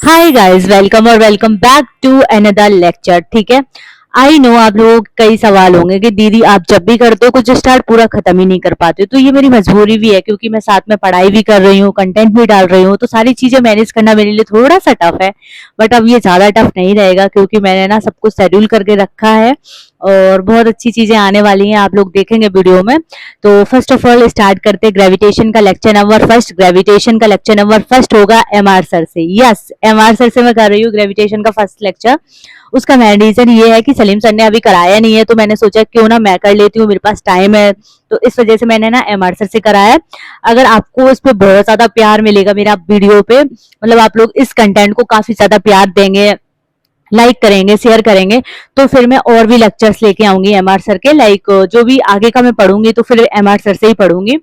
हाय guys, welcome और welcome back to another lecture. ठीक है, आई नो आप लोगों के कई सवाल होंगे कि दीदी आप जब भी करते हो कुछ स्टार्ट पूरा खत्म ही नहीं कर पाते हो। तो ये मेरी मजबूरी भी है क्योंकि मैं साथ में पढ़ाई भी कर रही हूँ, कंटेंट भी डाल रही हूँ, तो सारी चीजें मैनेज करना मेरे लिए थोड़ा सा टफ है। बट अब ये ज्यादा टफ नहीं रहेगा क्योंकि मैंने ना सब कुछ शेड्यूल करके रखा है और बहुत अच्छी चीजें आने वाली हैं, आप लोग देखेंगे वीडियो में। तो फर्स्ट ऑफ ऑल स्टार्ट करते हैं ग्रेविटेशन का लेक्चर नंबर फर्स्ट। ग्रेविटेशन का लेक्चर नंबर फर्स्ट होगा एमआर सर से। यस, एमआर सर से मैं कर रही हूँ ग्रेविटेशन का फर्स्ट लेक्चर। उसका मेन रीजन ये है कि सलीम सर ने अभी कराया नहीं है, तो मैंने सोचा क्यों ना मैं कर लेती हूँ, मेरे पास टाइम है, तो इस वजह से मैंने ना एमआर सर से कराया है। अगर आपको इस पे बहुत ज्यादा प्यार मिलेगा मेरा वीडियो पे, मतलब आप लोग इस कंटेंट को काफी ज्यादा प्यार देंगे, लाइक करेंगे, शेयर करेंगे, तो फिर मैं और भी लेक्चर्स लेके आऊंगी एमआर सर के। लाइक जो भी आगे का मैं पढ़ूंगी तो फिर एमआर सर से ही पढ़ूंगी।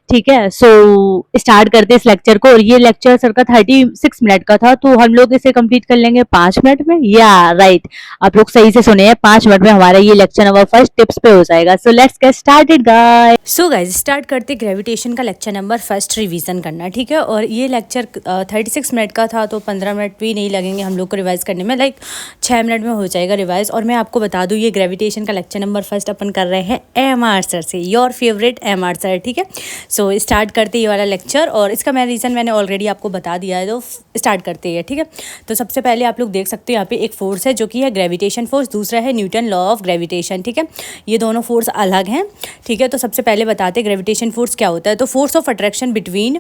ठीक है, सो स्टार्ट करते इस लेक्चर को। और ये लेक्चर सर का 36 मिनट का था, तो हम लोग इसे कंप्लीट कर लेंगे 5 मिनट में। या राइट, आप लोग सही से सुने हैं, 5 मिनट में हमारा ये लेक्चर नंबर फर्स्ट टिप्स पे हो जाएगा। So let's get started guys. So guys start करते ग्रेविटेशन का लेक्चर नंबर फर्स्ट रिवीजन करना। ठीक है, और ये लेक्चर 36 मिनट का था, तो 15 मिनट भी नहीं लगेंगे हम लोग को रिवाइज करने में, लाइक 6 मिनट में हो जाएगा रिवाइज। और मैं आपको बता दूँ, ये ग्रेविटेशन का लेक्चर नंबर फर्स्ट अपन कर रहे हैं एमआर सर से, योर फेवरेट एमआर सर। ठीक है, सो स्टार्ट करते ये वाला लेक्चर, और इसका मैं रीज़न मैंने ऑलरेडी आपको बता दिया है, तो स्टार्ट करते हैं। ठीक है, तो सबसे पहले आप लोग देख सकते हो यहाँ पे एक फोर्स है जो कि है ग्रेविटेशन फोर्स, दूसरा है न्यूटन लॉ ऑफ ग्रेविटेशन। ठीक है, ये दोनों फोर्स अलग हैं। ठीक है, तो सबसे पहले बताते ग्रेविटेशन फोर्स क्या होता है। तो force of attraction between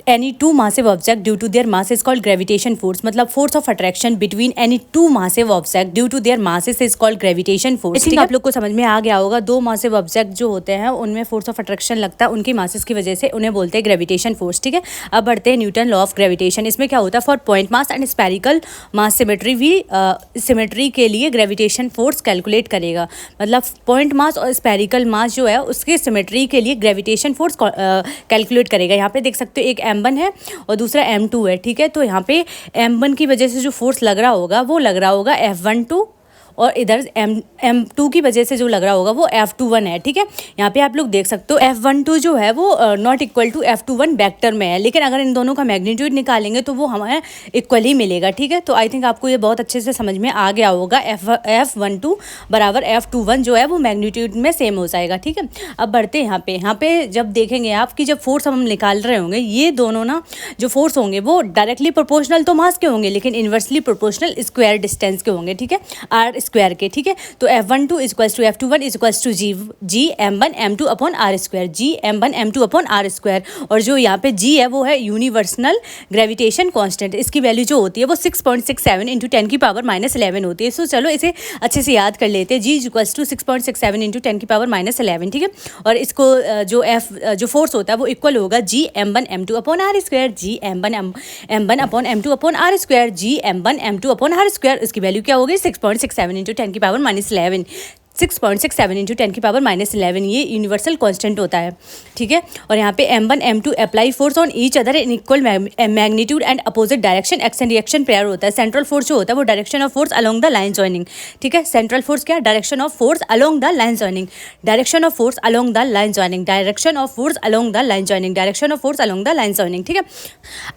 any two massive object due to their mass is called gravitation force. मतलब force of attraction between any two massive object due to their masses is called gravitation force. ठीक है, आप लोग को समझ में आ गया होगा, दो मासिव ऑब्जेक्ट जो होते हैं उनमें फोर्स ऑफ अट्रैक्शन लगता है, उनकी मासेस की वजह से उन्हें बोलते हैं ग्रेविटेशन फोर्स। ठीक है, अब बढ़ते हैं न्यूटन लॉ ऑफ ग्रेविटेशन। इसमें क्या होता है, for point mass and spherical mass symmetry भी सिमेट्री के लिए ग्रेविटेशन फोर्स कैलकुलेट करेगा। मतलब पॉइंट मास और स्पेरिकल मास जो है उसके सिमेट्री के लिए ग्रेविटेशन फोर्स कैलकुलेट करेगा। यहाँ पे देख सकते हो एक m1 है और दूसरा m2 है। ठीक है, तो यहाँ पे m1 की वजह से जो फोर्स लग रहा होगा वो लग रहा होगा F12, और इधर M2 की वजह से जो लग रहा होगा वो F21 है। ठीक है, यहाँ पे आप लोग देख सकते हो F12 जो है वो not equal to F21 vector में है, लेकिन अगर इन दोनों का मैग्नीट्यूड निकालेंगे तो वो हमें इक्वल ही मिलेगा। ठीक है, तो आई थिंक आपको ये बहुत अच्छे से समझ में आ गया होगा, F12 बराबर F21 जो है वो मैग्नीट्यूड में सेम हो जाएगा। ठीक है, अब बढ़ते हैं यहाँ पे जब देखेंगे आप कि जब फोर्स हम निकाल रहे होंगे, ये दोनों ना जो फोर्स होंगे वो डायरेक्टली प्रोपोर्शनल तो मास के होंगे, लेकिन इन्वर्सली प्रोपोर्शनल स्क्वायर डिस्टेंस के होंगे। ठीक है, आर स्क्वायर के। ठीक है, तो F12 equals to F21 equals to G M1 M2 upon r square, G M1 M2 upon r square. और जो यहाँ पे जी है वो है यूनिवर्सल ग्रेविटेशन कांस्टेंट, इसकी वैल्यू जो होती है वो 6.67 इंटू 10 की पावर -11 होती है। सो चलो इसे अच्छे से याद कर लेते हैं, जी इक्वल्स टू 6.67 इंटू 10 की पावर -11। ठीक है, और इसको जो फोर्स होता है वो इक्वल होगा G M1 M2 upon r square, G M1 upon M2 upon r square, G M1 M2 upon r square. इसकी वैल्यू क्या होगी, 6.67 इंटू 10 की पावर -11। 6.67 इंटू 10 की पावर -11 ये यूनिवर्सल कांस्टेंट होता है। ठीक है, और यहाँ पे M1 M2 apply force on each other in equal magnitude and opposite direction, action reaction pair होता है। सेंट्रल फोर्स जो होता है वो direction of force along the line joining. ठीक है, सेंट्रल फोर्स क्या, direction of force along the line joining, direction of force along the line joining, direction of force along the line joining, direction of force along the line joining. ठीक है,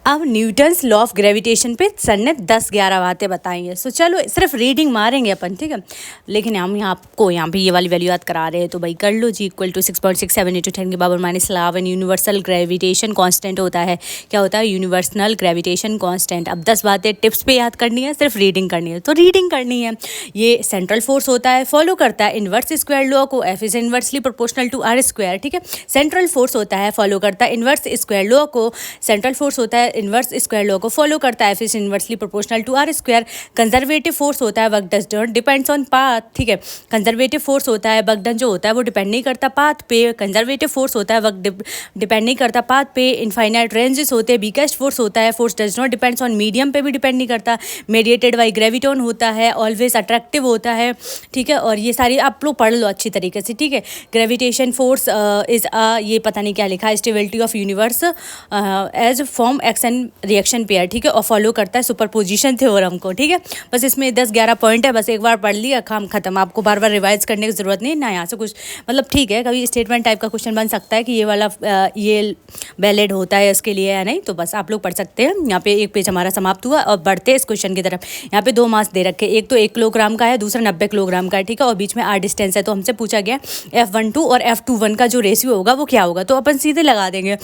अब Newton's law of gravitation पे sir ने 10-11 बातें बताई हैं। सो चलो सिर्फ रीडिंग मारेंगे अपन। ठीक है, लेकिन हम यहाँ पे ये वाली वैल्यू याद करा रहे हैं, तो भाई कर लो, जी इक्वल टू 6.67 इंटू 10 की पावर -11 यूनिवर्सल ग्रेविटेशन कांस्टेंट होता है। क्या होता है, यूनिवर्सल ग्रेविटेशन कांस्टेंट। अब 10 बातें टिप्स पे याद करनी है, सिर्फ रीडिंग करनी है, तो रीडिंग करनी है। ये सेंट्रल फोर्स होता है, फॉलो करता है इन्वर्स स्क्वायर लॉ को, F is inversely proportional to r square. ठीक है, सेंट्रल फोर्स होता है, फॉलो करता है इन्वर्स स्क्वायर लॉ को, सेंट्रल फोर्स होता है इन्वर्स स्क्वायर लॉ को फॉलो करता है, F is inversely proportional to r square. Conservative force होता है, work does not depends on path. ठीक है, कंजर्वेटिव फोर्स होता है, वर्क डन जो होता है वो डिपेंड नहीं करता पाथ पे। कंजर्वेटिव फोर्स होता है, वर्क डिपेंड नहीं करता पाथ पे। इनफाइनाइट रेंजेस होते हैं, वीकेस्ट फोर्स होता है, force does not depends on medium पे भी डिपेंड नहीं करता। मेडिएटेड बाई ग्रेविटोन होता है, ऑलवेज अट्रैक्टिव होता है। ठीक है, और ये सारी आप लोग पढ़ लो अच्छी तरीके से। ठीक है, ग्रेविटेशन फोर्स इज ये पता नहीं क्या लिखा है, stability of universe as form action reaction pair. ठीक है, और फॉलो करता है सुपरपोजिशन थ्योरम को। ठीक है, बस इसमें 10-11 पॉइंट है, बस एक बार पढ़ लिया काम खत्म, आपको बार बार रिवाइज रिवाइज करने की ज़रूरत नहीं, ना यहाँ से कुछ मतलब ठीक है, कभी स्टेटमेंट टाइप का क्वेश्चन बन सकता है कि ये वाला ये वैलिड होता है इसके लिए या नहीं, तो बस आप लोग पढ़ सकते हैं। यहाँ पे एक पेज हमारा समाप्त हुआ और बढ़ते हैं इस क्वेश्चन की तरफ। यहाँ पे 2 मास दे रखे, एक तो 1 किलोग्राम का है, दूसरा 90 किलोग्राम का है, ठीक है, और बीच में r डिस्टेंस है। तो हमसे पूछा गया F12 और F21 का जो रेशियो होगा वो क्या होगा, तो अपन सीधे लगा देंगे।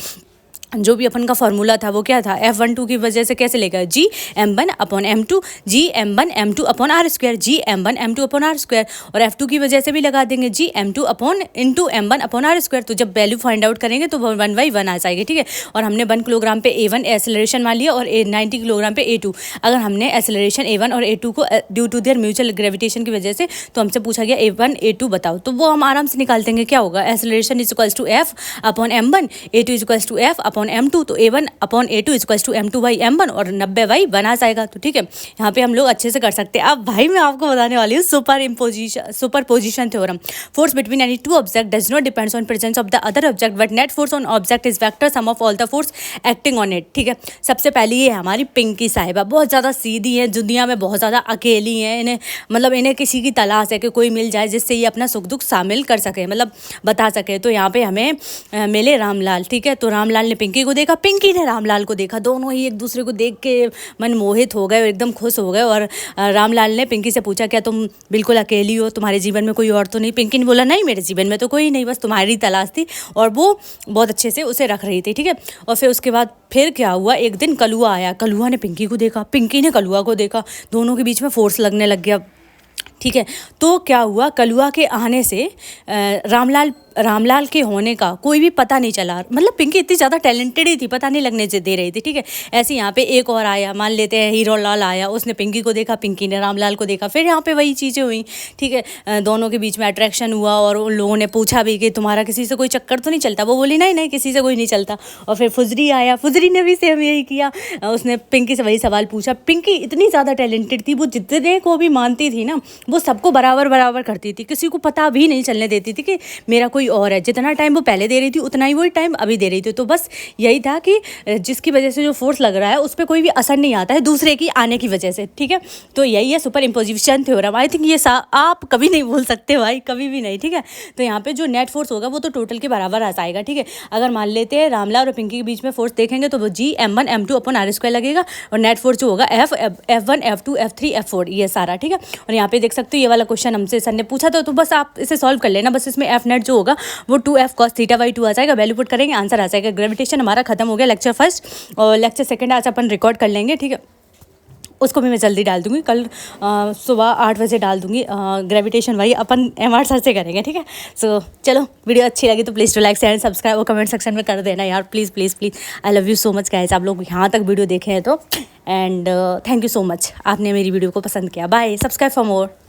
जो भी अपन का फॉर्मूला था वो क्या था, F12 की वजह से कैसे लेगा, G M1 upon M2, G M1 M2 upon R square, G M1 M2 upon R square, और F2 की वजह से भी लगा देंगे G M2 upon into M1 upon R square. तो जब वैल्यू फाइंड आउट करेंगे तो 1/1 आ जाएगी, ठीक है। और हमने 1 किलोग्राम पे A1 एक्सेलरेशन मान लिया और 90 किलोग्राम पे A2। अगर हमने एक्सेलरेशन A1 और A2 को due to their mutual gravitation की वजह से, तो हमसे पूछा गया A1 A2 बताओ, तो वो हम आराम से निकाल देंगे। क्या होगा, acceleration is equals to F upon M1, A2 is equals to F upon M2, तो A1 upon A2 is equals to M2 by M1 और 90/1 आ जाएगा। तो ठीक है, यहाँ पे हम लोग अच्छे से कर सकते हैं। अब भाई मैं आपको बताने वाली हूँ superposition theorem. Force between any to object does not depends on presence of the other object but net force on object is vector sum of all the force acting on it. ठीक है, सबसे पहले ये हमारी पिंकी साहिबा बहुत ज़्यादा सीधी है, दुनिया में बहुत ज़्यादा अकेली हैं, इन्हें मतलब इन्हें किसी की तलाश है कि कोई मिल जाए जिससे ये अपना सुख दुख शामिल कर सके, मतलब बता सके। तो यहाँ पे हमें मिले रामलाल, ठीक है, तो रामलाल ने पिंकी को देखा, पिंकी ने रामलाल को देखा, दोनों ही एक दूसरे को देख के मन मोहित हो गए और एकदम खुश हो गए। और रामलाल ने पिंकी से पूछा क्या तुम बिल्कुल अकेली हो, तुम्हारे जीवन में कोई और तो नहीं? पिंकी ने बोला नहीं, मेरे जीवन में तो कोई नहीं, बस तुम्हारी तलाश थी, और वो बहुत अच्छे से उसे रख रही थी, ठीक है। और फिर उसके बाद फिर क्या हुआ, एक दिन कलुआ आया, कलुआ ने पिंकी को देखा, पिंकी ने कलुआ को देखा, दोनों के बीच में फोर्स लगने लग गया, ठीक है। तो क्या हुआ, कलुआ के आने से रामलाल के होने का कोई भी पता नहीं चला, मतलब पिंकी इतनी ज़्यादा टैलेंटेड ही थी, पता नहीं लगने से दे रही थी, ठीक है। ऐसे यहाँ पे एक और आया, मान लेते हैं हीरो लाल आया, उसने पिंकी को देखा, पिंकी ने रामलाल को देखा, फिर यहाँ पे वही चीज़ें हुई, ठीक है। दोनों के बीच में अट्रैक्शन हुआ और उन लोगों ने पूछा भी कि तुम्हारा किसी से कोई चक्कर तो नहीं चलता, वो बोली नहीं नहीं किसी से कोई नहीं चलता। और फिर फुजरी आया, फुजरी ने भी सेम यही किया, उसने पिंकी से वही सवाल पूछा। पिंकी इतनी ज़्यादा टैलेंटेड थी, वो जितने को भी मानती थी ना, वो सबको बराबर करती थी, किसी को पता भी नहीं चलने देती थी कि मेरा कोई और है। जितना टाइम वो पहले दे रही थी उतना ही वही टाइम अभी दे रही थी। तो बस यही था कि जिसकी वजह से जो फोर्स लग रहा है उस पर कोई भी असर नहीं आता है दूसरे की आने की वजह से, ठीक है। तो यही है super imposition theorem. I think ये आप कभी नहीं भूल सकते भाई, कभी भी नहीं, ठीक है। तो यहाँ पे जो नेट फोर्स होगा वो तो टोटल के बराबर आ जाएगा, ठीक है। अगर मान लेते हैं रामलाल और पिंकी के बीच में फोर्स देखेंगे तो वो जी M1 M2 upon R square लगेगा, और नेट फोर्स जो होगा F1 F2 F3 F4 ये सारा, ठीक है। और यहाँ पे देख सकते हो ये वाला क्वेश्चन हमसे सर ने पूछा था, तो बस आप इसे सॉल्व कर लेना। बस इसमें F नेट जो होगा वो 2F cos θ/2 आ जाएगा, वैल्यू पुट करेंगे आंसर आ जाएगा। ग्रेविटेशन हमारा खत्म हो गया लेक्चर फर्स्ट, और लेक्चर सेकंड आज अपन रिकॉर्ड कर लेंगे, ठीक है। उसको भी मैं जल्दी डाल दूंगी, कल सुबह 8 बजे डाल दूंगी। ग्रेविटेशन वही अपन MR सर से करेंगे, ठीक है। सो चलो, वीडियो अच्छी लगी तो please to like share and subscribe और कमेंट सेक्शन में कर देना यार, please please please. I love you so much guys, आप लोग यहाँ तक वीडियो देखे हैं तो, and thank you so much, आपने मेरी वीडियो को पसंद किया। Bye, subscribe for more.